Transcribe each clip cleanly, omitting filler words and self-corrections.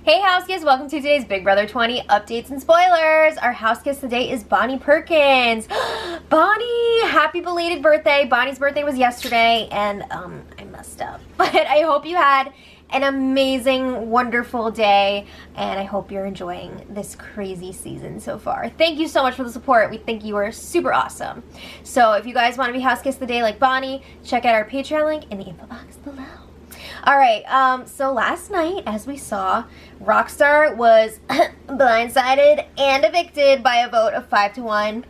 Hey house kids, welcome to today's Big Brother 20 updates and spoilers. Our house kiss today is Bonnie Perkins. Bonnie, happy belated birthday. Bonnie's birthday was yesterday and I messed up. But I hope you had an amazing, wonderful day and I hope you're enjoying this crazy season so far. Thank you so much for the support. We think you are super awesome. So if you guys want to be house kiss the day like Bonnie, check out our Patreon link in the info box below. Alright, so last night, as we saw, Rockstar was blindsided and evicted by a vote of 5-1.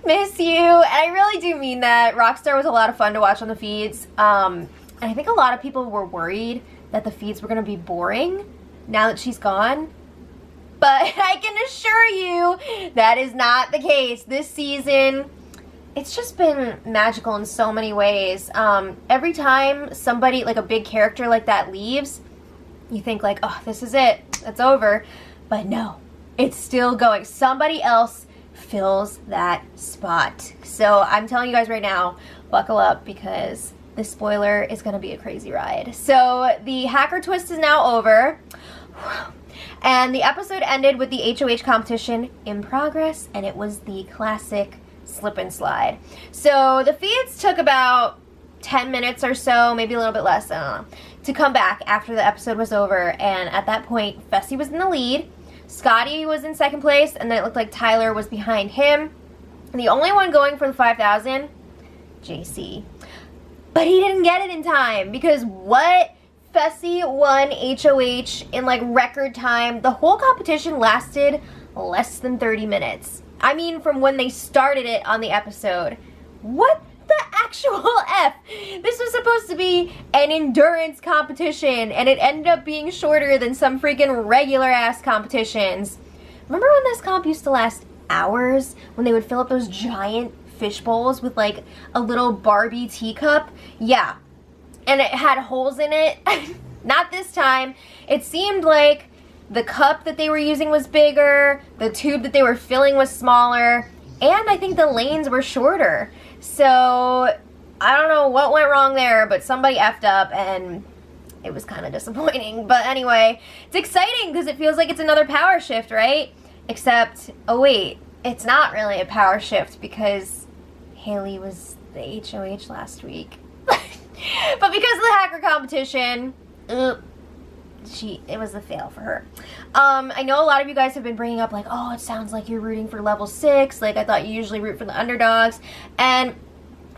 Miss you. And I really do mean that. Rockstar was a lot of fun to watch on the feeds. And I think a lot of people were worried that the feeds were going to be boring now that she's gone. But I can assure you that is not the case. This season, it's just been magical in so many ways. Every time somebody, like a big character like that leaves, you think like, oh, this is it. It's over. But no, it's still going. Somebody else fills that spot. So I'm telling you guys right now, buckle up because this spoiler is going to be a crazy ride. So the hacker twist is now over. And the episode ended with the HOH competition in progress. And it was the classic slip and slide. So the feeds took about 10 minutes or so, maybe a little bit less, I don't know, to come back after the episode was over. And at that point, Fessy was in the lead, Scottie was in second place, and then it looked like Tyler was behind him. And the only one going for the 5,000, JC. But he didn't get it in time because what? Fessy won HOH in like record time. The whole competition lasted less than 30 minutes. I mean, from when they started it on the episode. What the actual F? This was supposed to be an endurance competition, and it ended up being shorter than some freaking regular-ass competitions. Remember when this comp used to last hours? When they would fill up those giant fish bowls with, like, a little Barbie teacup? Yeah. And it had holes in it. Not this time. It seemed like the cup that they were using was bigger, the tube that they were filling was smaller, and I think the lanes were shorter. So, I don't know what went wrong there, but somebody effed up, and it was kind of disappointing. But anyway, it's exciting because it feels like it's another power shift, right? Except, oh wait, it's not really a power shift because Haley was the HOH last week. But because of the hacker competition, it was a fail for her. I know a lot of you guys have been bringing up like, oh, it sounds like you're rooting for level 6. Like, I thought you usually root for the underdogs. And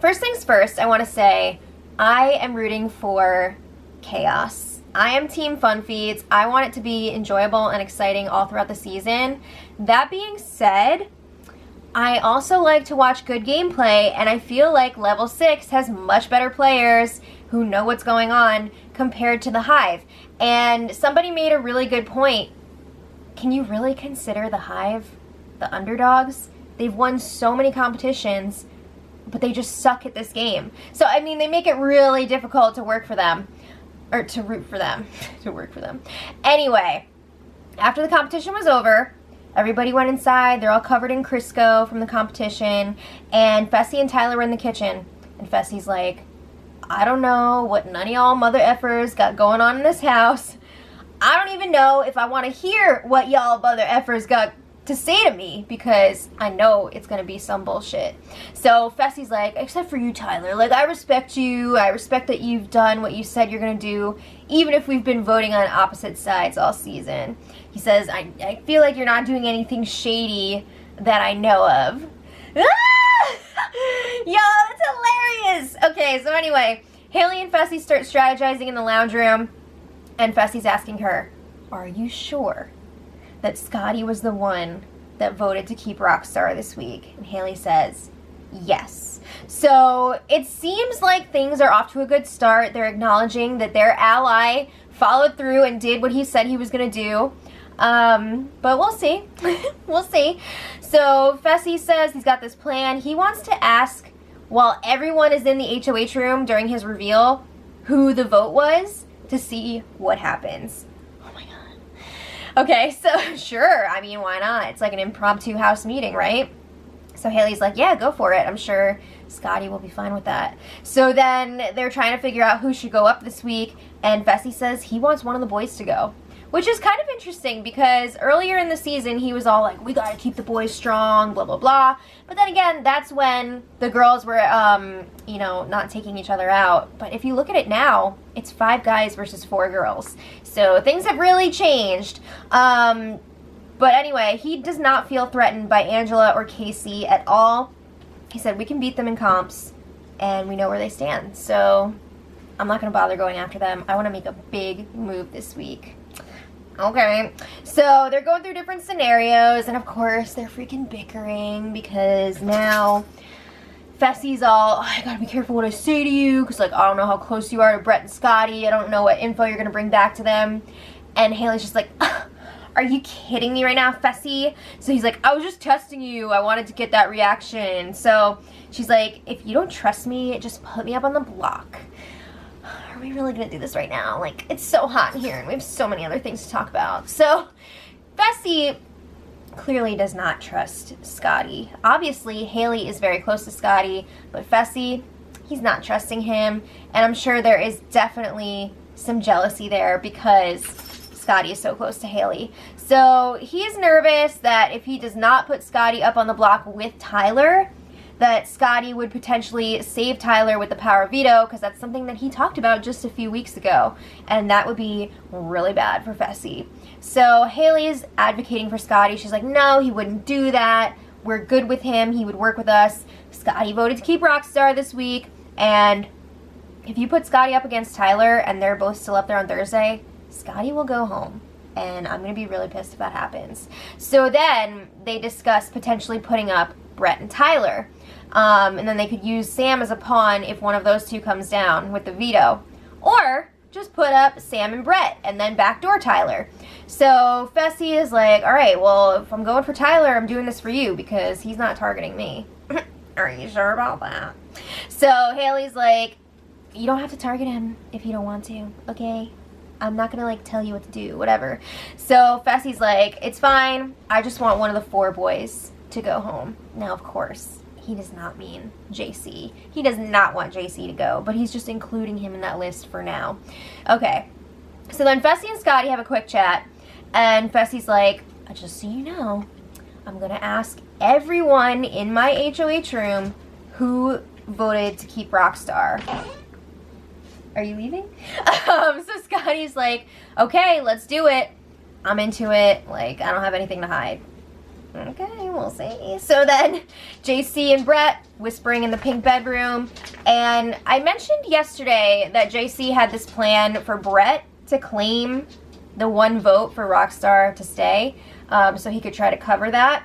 first things first, I want to say I am rooting for chaos. I am team fun feeds. I want it to be enjoyable and exciting all throughout the season. That being said, I also like to watch good gameplay, and I feel like level 6 has much better players who know what's going on compared to the Hive. And somebody made a really good point. Can you really consider the Hive the underdogs? They've won so many competitions, but they just suck at this game. So, I mean, they make it really difficult to work for them. Or to root for them. To work for them. Anyway, after the competition was over, everybody went inside. They're all covered in Crisco from the competition. And Fessy and Tyler were in the kitchen. And Fessy's like, I don't know what none of y'all mother effers got going on in this house. I don't even know if I want to hear what y'all mother effers got to say to me because I know it's going to be some bullshit. So Fessy's like, except for you, Tyler. Like, I respect you. I respect that you've done what you said you're going to do, even if we've been voting on opposite sides all season. He says, I feel like you're not doing anything shady that I know of. Yo, that's hilarious. Okay, so anyway, Haley and Fessy start strategizing in the lounge room, and Fessy's asking her, are you sure that Scottie was the one that voted to keep Rockstar this week? And Haley says, yes. So it seems like things are off to a good start. They're acknowledging that their ally followed through and did what he said he was going to do. But we'll see. We'll see. So Fessy says he's got this plan. He wants to ask, while everyone is in the HOH room during his reveal, who the vote was to see what happens. Oh my god. Okay, so sure. I mean, why not? It's like an impromptu house meeting, right? So Haley's like, yeah, go for it. I'm sure Scottie will be fine with that. So then they're trying to figure out who should go up this week, and Fessy says he wants one of the boys to go. which is kind of interesting because earlier in the season he was all like, we gotta keep the boys strong, blah, blah, blah. But then again, that's when the girls were, you know, not taking each other out. But if you look at it now, it's 5 guys versus 4 girls. So things have really changed. But anyway, he does not feel threatened by Angela or Casey at all. He said, we can beat them in comps, and we know where they stand. So I'm not going to bother going after them. I want to make a big move this week. Okay, so they're going through different scenarios, and of course, they're freaking bickering because now Fessy's all, I gotta be careful what I say to you because, like, I don't know how close you are to Brett and Scottie. I don't know what info you're going to bring back to them. And Haley's just like, are you kidding me right now, Fessy? So he's like, I was just testing you. I wanted to get that reaction. So she's like, if you don't trust me, just put me up on the block. Are we really gonna do this right now? Like, it's so hot in here and we have so many other things to talk about. So Fessy clearly does not trust Scottie. Obviously, Haley is very close to Scottie, but Fessy, he's not trusting him. And I'm sure there is definitely some jealousy there because Scottie is so close to Haley. So he is nervous that if he does not put Scottie up on the block with Tyler, that Scottie would potentially save Tyler with the power of veto, because that's something that he talked about just a few weeks ago, and that would be really bad for Fessy. So Haley is advocating for Scottie. She's like, no, he wouldn't do that. We're good with him. He would work with us. Scottie voted to keep Rockstar this week, and if you put Scottie up against Tyler and they're both still up there on Thursday, Scottie will go home, and I'm going to be really pissed if that happens. So then they discuss potentially putting up Brett and Tyler, and then they could use Sam as a pawn if one of those two comes down with the veto, or just put up Sam and Brett and then backdoor Tyler. So Fessy is like, all right, well, if I'm going for Tyler, I'm doing this for you because he's not targeting me. Are you sure about that? So Haley's like, you don't have to target him if you don't want to, okay? I'm not gonna, like, tell you what to do, whatever. So Fessy's like, it's fine. I just want one of the 4 boys to go home. Now, of course, he does not mean JC. He does not want JC to go, but he's just including him in that list for now. Okay. So then Fessy and Scottie have a quick chat, and Fessy's like, just so you know, I'm gonna ask everyone in my HOH room who voted to keep Rockstar. Are you leaving? So Scottie's like, okay, let's do it. I'm into it. Like, I don't have anything to hide. Okay, we'll see. So then JC and Brett whispering in the pink bedroom. And I mentioned yesterday that JC had this plan for Brett to claim the 1 vote for Rockstar to stay, so he could try to cover that.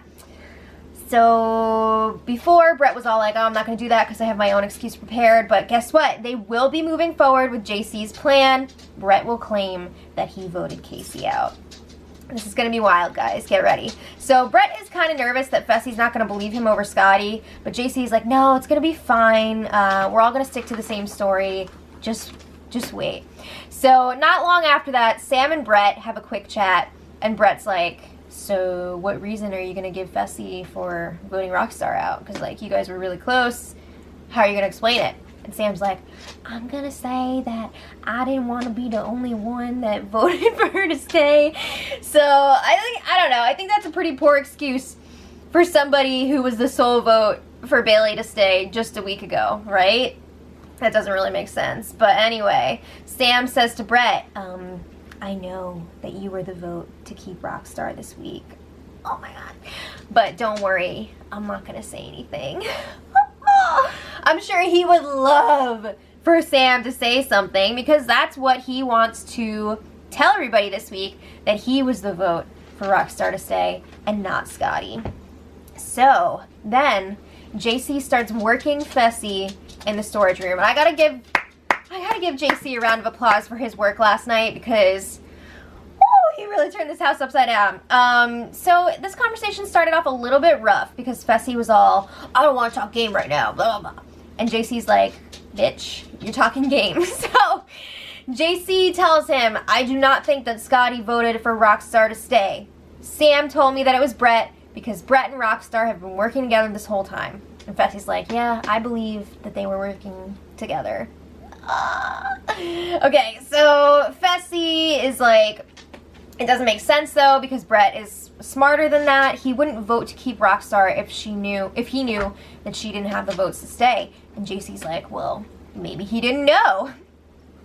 So before, Brett was all like, oh, I'm not going to do that because I have my own excuse prepared. But guess what? They will be moving forward with JC's plan. Brett will claim that he voted Casey out. This is going to be wild, guys. Get ready. So Brett is kind of nervous that Fessy's not going to believe him over Scottie. But JC's like, no, it's going to be fine. We're all going to stick to the same story. Just wait. So not long after that, Sam and Brett have a quick chat. And Brett's like, so what reason are you going to give Fessy for voting Rockstar out? Because, like, you guys were really close. How are you going to explain it? And Sam's like, I'm going to say that I didn't want to be the only one that voted for her to stay. So, I don't know. I think that's a pretty poor excuse for somebody who was the sole vote for Bailey to stay just a week ago, right? That doesn't really make sense. But anyway, Sam says to Brett, I know that you were the vote to keep Rockstar this week. Oh my god. But don't worry, I'm not gonna say anything. I'm sure he would love for Sam to say something because that's what he wants to tell everybody this week, that he was the vote for Rockstar to stay and not Scottie. So then JC starts working Fessy in the storage room. And I gotta give JC a round of applause for his work last night because he really turned this house upside down. So this conversation started off a little bit rough because Fessy was all, I don't want to talk game right now, blah, blah, blah. And JC's like, bitch, you're talking game. So JC tells him, I do not think that Scottie voted for Rockstar to stay. Sam told me that it was Brett because Brett and Rockstar have been working together this whole time. And Fessy's like, yeah, I believe that they were working together. Okay, so Fessy is like, It doesn't make sense though, because Brett is smarter than that. He wouldn't vote to keep Rockstar if he knew that she didn't have the votes to stay. And JC's like, well, maybe he didn't know.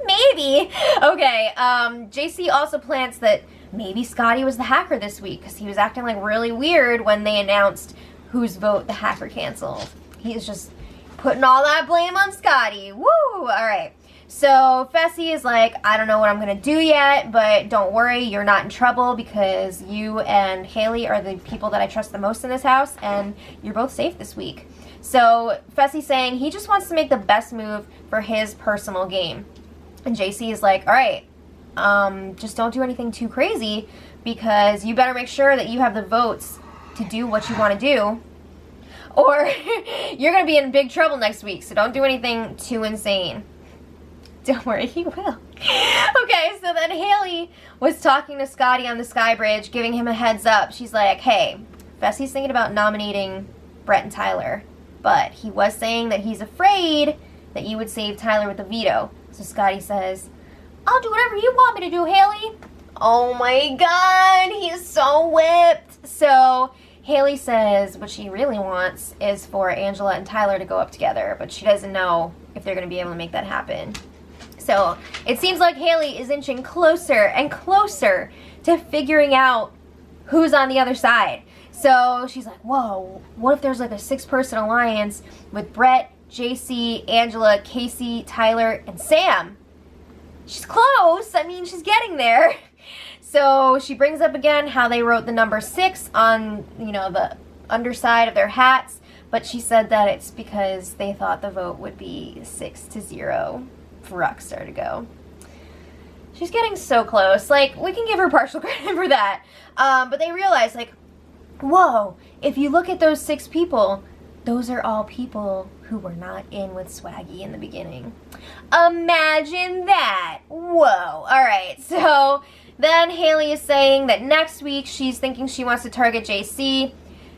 Maybe. Okay, JC also plants that maybe Scottie was the hacker this week, because he was acting like really weird when they announced whose vote the hacker canceled. He's just putting all that blame on Scottie. Woo! Alright. So Fessy is like, I don't know what I'm going to do yet, but don't worry, you're not in trouble because you and Haley are the people that I trust the most in this house, and you're both safe this week. So Fessy's saying he just wants to make the best move for his personal game. And JC is like, alright, just don't do anything too crazy, because you better make sure that you have the votes to do what you want to do, or you're going to be in big trouble next week, so don't do anything too insane. Don't worry, he will. Okay, so then Haley was talking to Scottie on the Sky Bridge, giving him a heads up. She's like, hey, Fessy's thinking about nominating Brett and Tyler, but he was saying that he's afraid that you would save Tyler with a veto. So Scottie says, I'll do whatever you want me to do, Haley. Oh my god, he's so whipped. So Haley says what she really wants is for Angela and Tyler to go up together, but she doesn't know if they're going to be able to make that happen. So it seems like Haley is inching closer and closer to figuring out who's on the other side. So she's like, whoa, what if there's like a 6-person alliance with Brett, JC, Angela, Casey, Tyler, and Sam? She's close. I mean, she's getting there. So she brings up again how they wrote the number 6 on, the underside of their hats, but she said that it's because they thought the vote would be 6-0 for Rockstar to go. She's getting so close. Like, we can give her partial credit for that. But they realize, like, whoa, if you look at those 6 people, those are all people who were not in with Swaggy in the beginning. Imagine that. Whoa. Alright, so then Haley is saying that next week she's thinking she wants to target JC.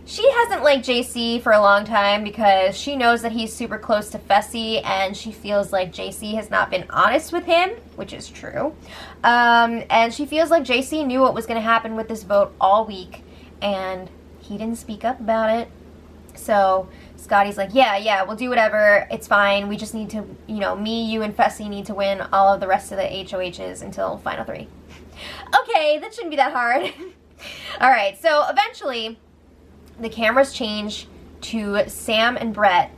She hasn't liked JC for a long time because she knows that he's super close to Fessy, and she feels like JC has not been honest with him, which is true. And she feels like JC knew what was going to happen with this vote all week, and he didn't speak up about it. So Scottie's like, yeah, we'll do whatever. It's fine. We just need to, me, you, and Fessy need to win all of the rest of the HOHs until Final 3. Okay, that shouldn't be that hard. Alright, so eventually the cameras change to Sam and Brett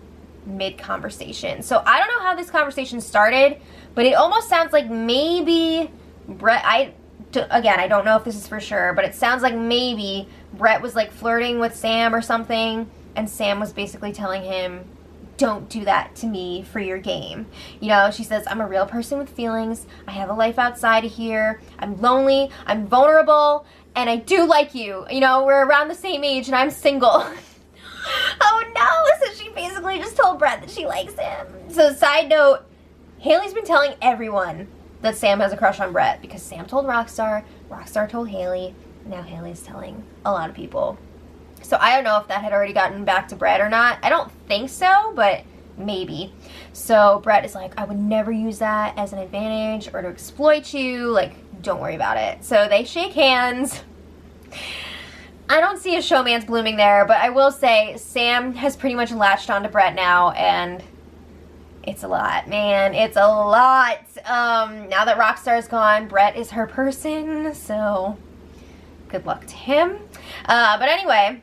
mid-conversation. So I don't know how this conversation started, but it almost sounds like maybe Brett, again, I don't know if this is for sure, but it sounds like maybe Brett was like flirting with Sam or something, and Sam was basically telling him, don't do that to me for your game. She says, I'm a real person with feelings. I have a life outside of here. I'm lonely. I'm vulnerable. And I do like you. We're around the same age and I'm single. Oh no! So she basically just told Brett that she likes him. So side note, Haley's been telling everyone that Sam has a crush on Brett because Sam told Rockstar, Rockstar told Haley, now Haley's telling a lot of people. So I don't know if that had already gotten back to Brett or not. I don't think so, but maybe. So Brett is like, I would never use that as an advantage or to exploit you. Like, don't worry about it. So they shake hands. I don't see a showman's blooming there, but I will say Sam has pretty much latched onto Brett now, and it's a lot, man. It's a lot. Now that Rockstar's gone, Brett is her person, so good luck to him. But anyway,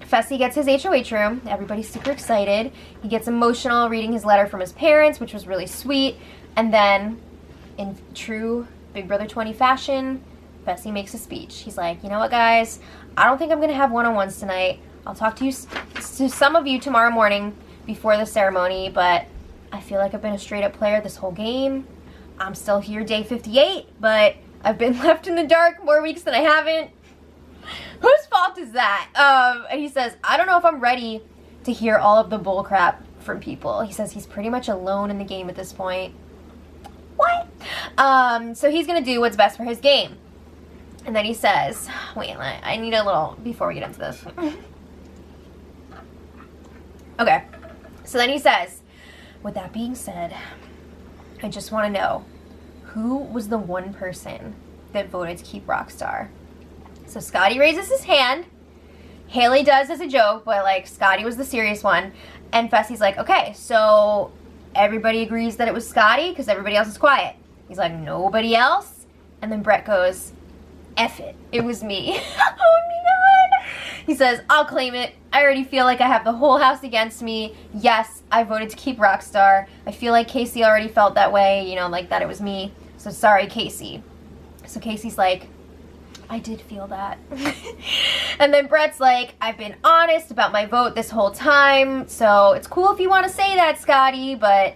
Fessy gets his HOH room. Everybody's super excited. He gets emotional reading his letter from his parents, which was really sweet. And then, in true Big Brother 20 fashion, Fessy makes a speech. He's like, you know what, guys? I don't think I'm going to have one-on-ones tonight. I'll talk to some of you tomorrow morning before the ceremony, but I feel like I've been a straight-up player this whole game. I'm still here day 58, but I've been left in the dark more weeks than I haven't. Whose fault is that? And he says, I don't know if I'm ready to hear all of the bull crap from people. He says he's pretty much alone in the game at this point. What? So he's going to do what's best for his game. And then he says, wait, I need a little, before we get into this. Okay. So then he says, with that being said, I just want to know, who was the one person that voted to keep Rockstar. So Scottie raises his hand. Haley does as a joke, but like Scottie was the serious one. And Fessy's like, okay, so everybody agrees that it was Scottie because everybody else is quiet. He's like, nobody else? And then Brett goes, F it, it was me. Oh my God. He says, I'll claim it. I already feel like I have the whole house against me. Yes, I voted to keep Rockstar. I feel like Casey already felt that way, you know, like that it was me. So sorry, Casey. So Casey's like, I did feel that. And then Brett's like, I've been honest about my vote this whole time, so it's cool if you want to say that, Scottie, but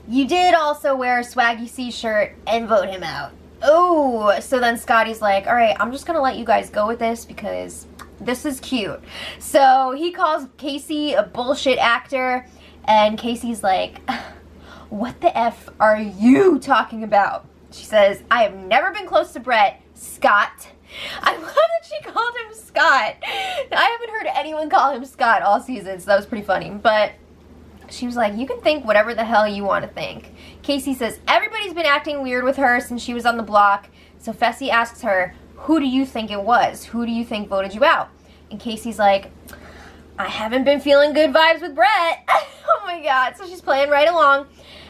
you did also wear a Swaggy C shirt and vote him out. Oh, so then Scottie's like, all right, I'm just going to let you guys go with this because this is cute. So he calls Casey a bullshit actor, and Casey's like, what the F are you talking about? She says, I have never been close to Brett, Scott. I love that she called him Scott. I haven't heard anyone call him Scott all season, so that was pretty funny. But she was like, you can think whatever the hell you want to think. Casey says, everybody's been acting weird with her since she was on the block. So Fessy asks her, who do you think it was? Who do you think voted you out? And Casey's like, I haven't been feeling good vibes with Brett. Oh my God. So she's playing right along.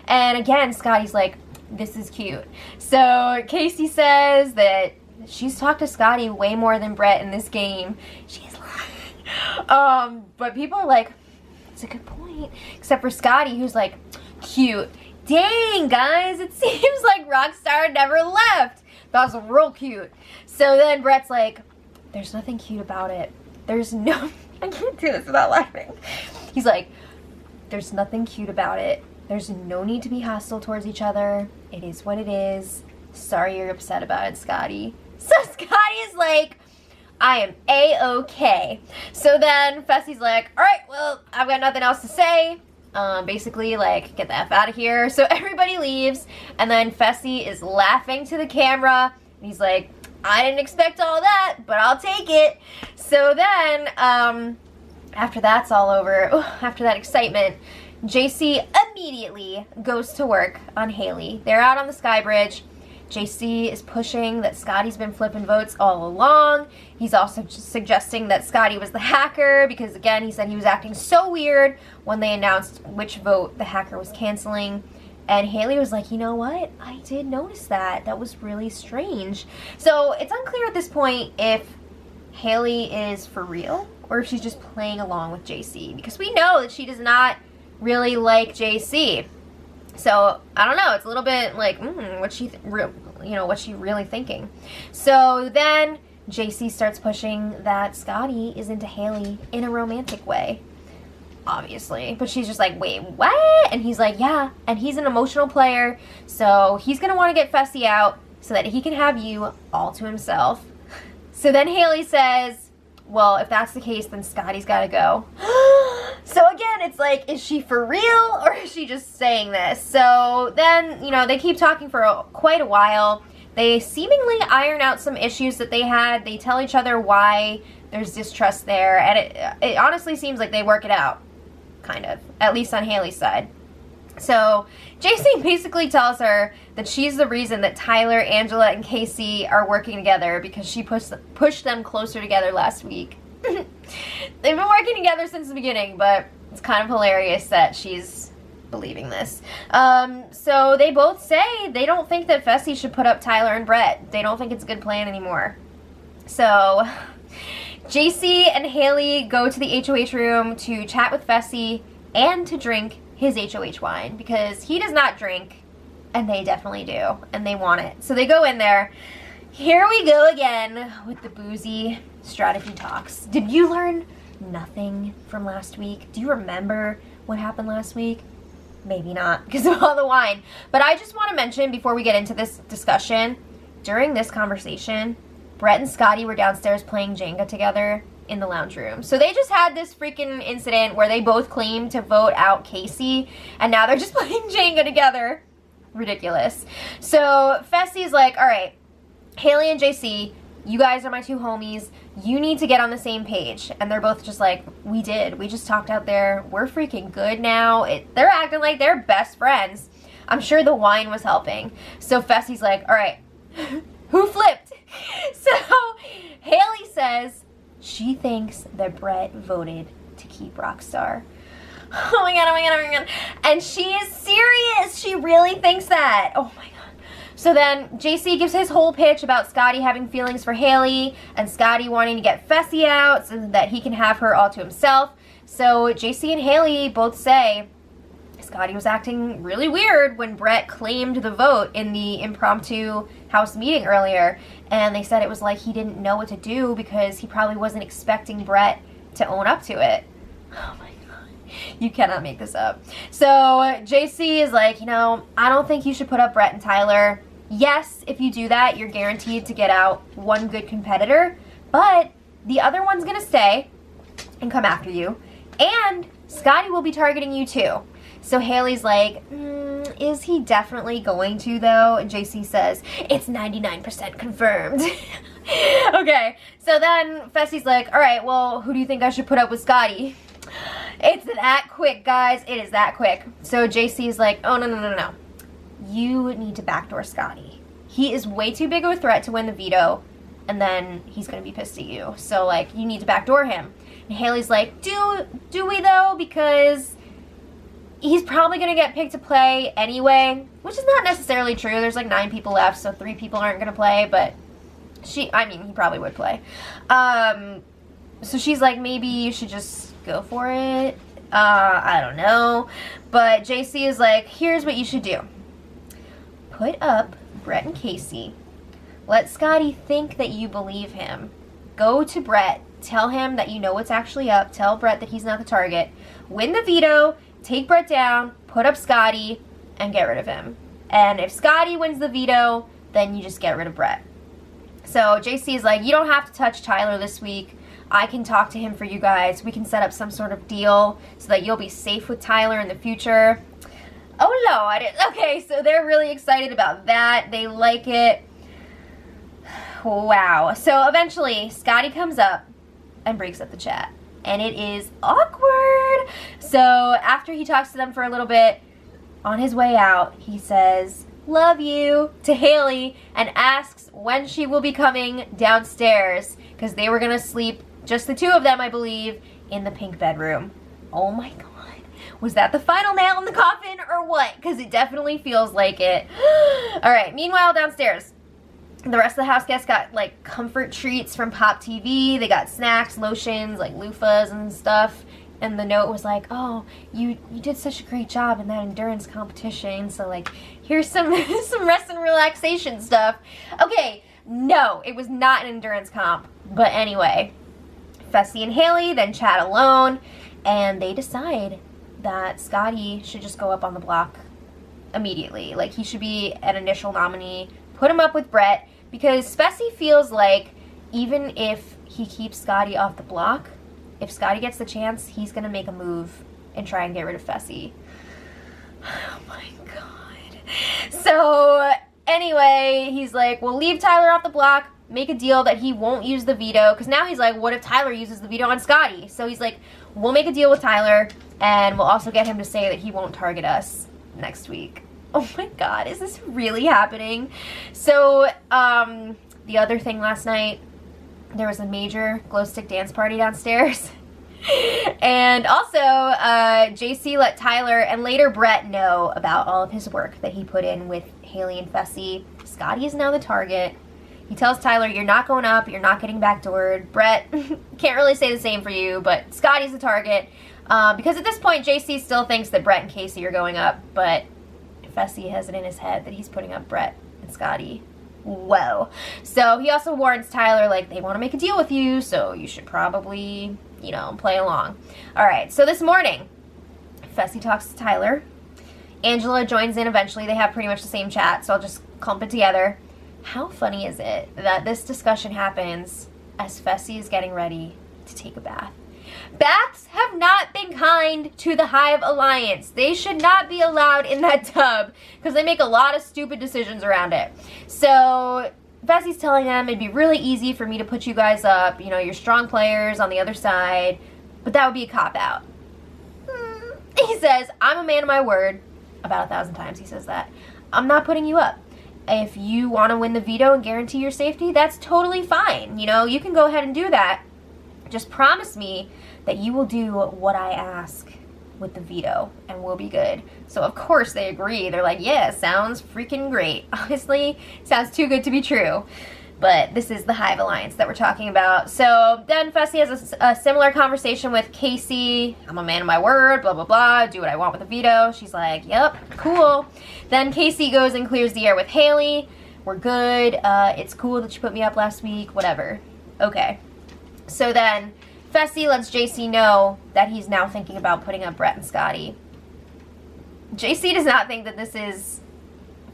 And again, Scottie's like, this is cute. So Casey says that she's talked to Scottie way more than Brett in this game. She's lying. But people are like, it's a good point. Except for Scottie, who's like, cute. Dang, guys, it seems like Rockstar never left. That was real cute. So then Brett's like, there's nothing cute about it. There's no, I can't do this without laughing. He's like, there's nothing cute about it. There's no need to be hostile towards each other. It is what it is. Sorry you're upset about it, Scottie. So Scottie is like, I am A-okay. So then Fessy's like, all right, well, I've got nothing else to say. Basically, like, get the F out of here. So everybody leaves, and then Fessy is laughing to the camera. And he's like, I didn't expect all that, but I'll take it. So then, after that's all over, after that excitement, JC immediately goes to work on Haley. They're out on the Sky Bridge. JC is pushing that Scottie's been flipping votes all along. He's also just suggesting that Scottie was the hacker because, again, he said he was acting so weird when they announced which vote the hacker was canceling. And Haley was like, you know what? I did notice that. That was really strange. So it's unclear at this point if Haley is for real or if she's just playing along with JC, because we know that she does not really like JC. So I don't know. It's a little bit like, what's she really thinking? So then JC starts pushing that Scottie is into Haley in a romantic way, obviously. But she's just like, wait, what? And he's like, yeah. And he's an emotional player, so he's gonna want to get Fessy out so that he can have you all to himself. So then Haley says, well, if that's the case, then Scottie's gotta go. So again, it's like, is she for real or is she just saying this? So then, you know, they keep talking for quite a while. They seemingly iron out some issues that they had. They tell each other why there's distrust there. And it honestly seems like they work it out, kind of, at least on Haley's side. So JC basically tells her that she's the reason that Tyler, Angela, and Casey are working together because she pushed them closer together last week. They've been working together since the beginning, but it's kind of hilarious that she's believing this. So they both say they don't think that Fessy should put up Tyler and Brett. They don't think it's a good plan anymore. So JC and Haley go to the HOH room to chat with Fessy and to drink his HOH wine because he does not drink and they definitely do and they want it. So they go in there. Here we go again with the boozy strategy talks. Did you learn nothing from last week? Do you remember what happened last week? Maybe not because of all the wine. But I just want to mention before we get into this discussion, during this conversation, Brett and Scottie were downstairs playing Jenga together in the lounge room. So they just had this freaking incident where they both claimed to vote out Casey and now they're just playing Jenga together. Ridiculous. So Fessy's like, all right, Haley and JC, you guys are my two homies. You need to get on the same page. And they're both just like, we did. We just talked out there. We're freaking good now. They're acting like they're best friends. I'm sure the wine was helping. So Fessy's like, all right, who flipped? Haley says she thinks that Brett voted to keep Rockstar. Oh my god, oh my god, oh my god. And she is serious. She really thinks that. Oh my god. So then JC gives his whole pitch about Scottie having feelings for Haley and Scottie wanting to get Fessy out so that he can have her all to himself. So JC and Haley both say Scottie was acting really weird when Brett claimed the vote in the impromptu house meeting earlier. And they said it was like he didn't know what to do because he probably wasn't expecting Brett to own up to it. Oh my god. You cannot make this up. So JC is like, you know, I don't think you should put up Brett and Tyler. Yes, if you do that, you're guaranteed to get out one good competitor, but the other one's gonna stay and come after you, and Scottie will be targeting you too. So Haley's like, is he definitely going to though? And JC says, it's 99% confirmed. Okay, so then Fessy's like, all right, well, who do you think I should put up with Scottie? It's that quick, guys. It is that quick. So JC's like, oh, no. You need to backdoor Scottie. He is way too big of a threat to win the veto, and then he's going to be pissed at you. So, like, you need to backdoor him. And Haley's like, do we, though? Because he's probably going to get picked to play anyway, which is not necessarily true. There's, like, 9 people left, so 3 people aren't going to play, but he probably would play. So she's like, maybe you should just go for it. I don't know. But JC is like, here's what you should do. Put up Brett and Casey. Let Scottie think that you believe him. Go to Brett. Tell him that you know what's actually up. Tell Brett that he's not the target. Win the veto. Take Brett down. Put up Scottie. And get rid of him. And if Scottie wins the veto, then you just get rid of Brett. So JC is like, you don't have to touch Tyler this week. I can talk to him for you guys. We can set up some sort of deal so that you'll be safe with Tyler in the future. Oh, Lord. Okay, so they're really excited about that. They like it. Wow. So eventually, Scottie comes up and breaks up the chat. And it is awkward. So after he talks to them for a little bit, on his way out, he says, love you, to Haley, and asks when she will be coming downstairs, because they were going to sleep, just the 2 of them, I believe, in the pink bedroom. Oh my god. Was that the final nail in the coffin or what? Because it definitely feels like it. Alright, meanwhile downstairs, the rest of the house guests got like comfort treats from Pop TV. They got snacks, lotions, like loofahs and stuff. And the note was like, oh, you did such a great job in that endurance competition. So like, here's some rest and relaxation stuff. Okay, no, it was not an endurance comp. But anyway, Fessy and Haley then chat alone, and they decide that Scottie should just go up on the block immediately. Like, he should be an initial nominee. Put him up with Brett, because Fessy feels like even if he keeps Scottie off the block, if Scottie gets the chance, he's going to make a move and try and get rid of Fessy. Oh my god. So, anyway, he's like, we'll leave Tyler off the block, make a deal that he won't use the veto, because now he's like, what if Tyler uses the veto on Scottie? So he's like, we'll make a deal with Tyler, and we'll also get him to say that he won't target us next week. Oh my god, is this really happening? So, the other thing last night, there was a major glow stick dance party downstairs. And also, JC let Tyler and later Brett know about all of his work that he put in with Haley and Fessy. Scottie is now the target. He tells Tyler, you're not going up, you're not getting backdoored. Brett, can't really say the same for you, but Scottie's the target. Because at this point, JC still thinks that Brett and Casey are going up, but Fessy has it in his head that he's putting up Brett and Scottie. Whoa. So he also warns Tyler, like, they want to make a deal with you, so you should probably, you know, play along. Alright, so this morning, Fessy talks to Tyler. Angela joins in eventually. They have pretty much the same chat, so I'll just clump it together. How funny is it that this discussion happens as Fessy is getting ready to take a bath? Baths have not been kind to the Hive Alliance. They should not be allowed in that tub because they make a lot of stupid decisions around it. So Fessy's telling them it'd be really easy for me to put you guys up. You know, you're strong players on the other side, but that would be a cop-out. He says, I'm a man of my word. About 1,000 times he says that. I'm not putting you up. if you want to win the veto and guarantee your safety, that's totally fine. You know, you can go ahead and do that. Just promise me that you will do what I ask with the veto and we'll be good. So of course they agree. They're like, yeah, sounds freaking great. Honestly, sounds too good to be true. But this is the Hive Alliance that we're talking about. So then Fessy has a similar conversation with Casey. I'm a man of my word, blah, blah, blah. Do what I want with the veto. She's like, yep, cool. Then Casey goes and clears the air with Haley. We're good. It's cool that you put me up last week. Whatever. Okay. So then Fessy lets JC know that he's now thinking about putting up Brett and Scottie. JC does not think that this is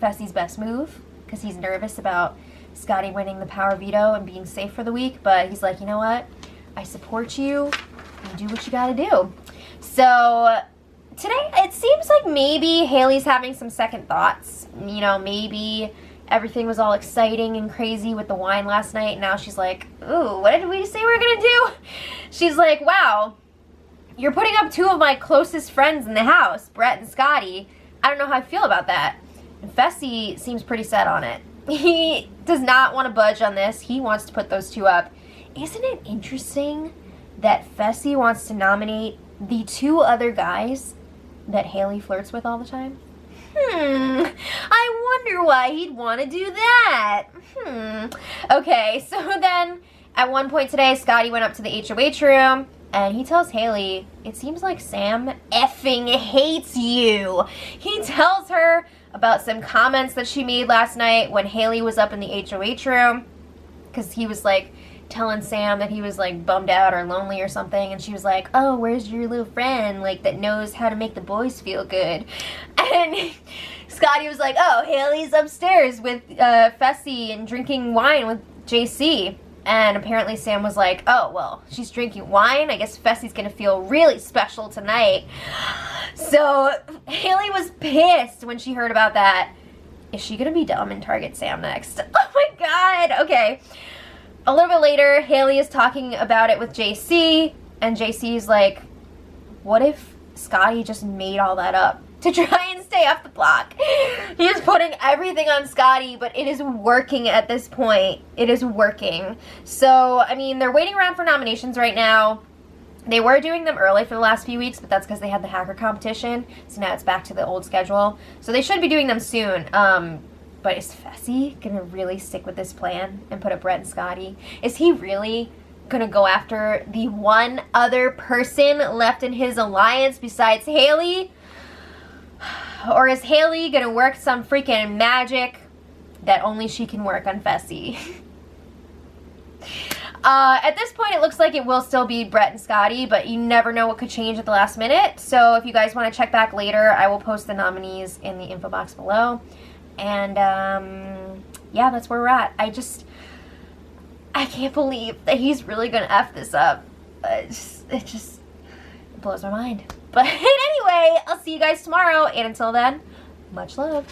Fessy's best move because he's nervous about Scottie winning the power veto and being safe for the week, but he's like, you know what? I support you. You do what you gotta do. So today, it seems like maybe Haley's having some second thoughts. You know, maybe everything was all exciting and crazy with the wine last night. Now she's like, ooh, what did we say we were gonna do? She's like, wow, you're putting up two of my closest friends in the house, Brett and Scottie. I don't know how I feel about that. And Fessy seems pretty set on it. He does not want to budge on this. He wants to put those two up. Isn't it interesting that Fessy wants to nominate the two other guys that Haley flirts with all the time? I wonder why he'd want to do that. Okay, so then at one point today, Scottie went up to the HOH room and he tells Haley, it seems like Sam effing hates you. He tells her about some comments that she made last night when Haley was up in the HOH room, because he was like telling Sam that he was like bummed out or lonely or something, and she was like, oh, where's your little friend like that knows how to make the boys feel good? And Scottie was like, oh, Haley's upstairs with Fessy and drinking wine with JC. And apparently Sam was like, oh, well, she's drinking wine. I guess Fessy's going to feel really special tonight. So Haley was pissed when she heard about that. Is she going to be dumb and target Sam next? Oh, my God. Okay. A little bit later, Haley is talking about it with JC. And JC's like, what if Scottie just made all that up to try and stay off the block? He is putting everything on Scottie, but it is working at this point. It is working. So, I mean, they're waiting around for nominations right now. They were doing them early for the last few weeks, but that's because they had the hacker competition. So now it's back to the old schedule. So they should be doing them soon. But is Fessy going to really stick with this plan and put up Brett and Scottie? Is he really going to go after the one other person left in his alliance besides Haley? Or is Haley going to work some freaking magic that only she can work on Fessy? At this point, it looks like it will still be Brett and Scottie, but you never know what could change at the last minute. So if you guys want to check back later, I will post the nominees in the info box below. And, yeah, that's where we're at. I can't believe that he's really going to F this up. It just blows my mind. But anyway, I'll see you guys tomorrow. And until then, much love.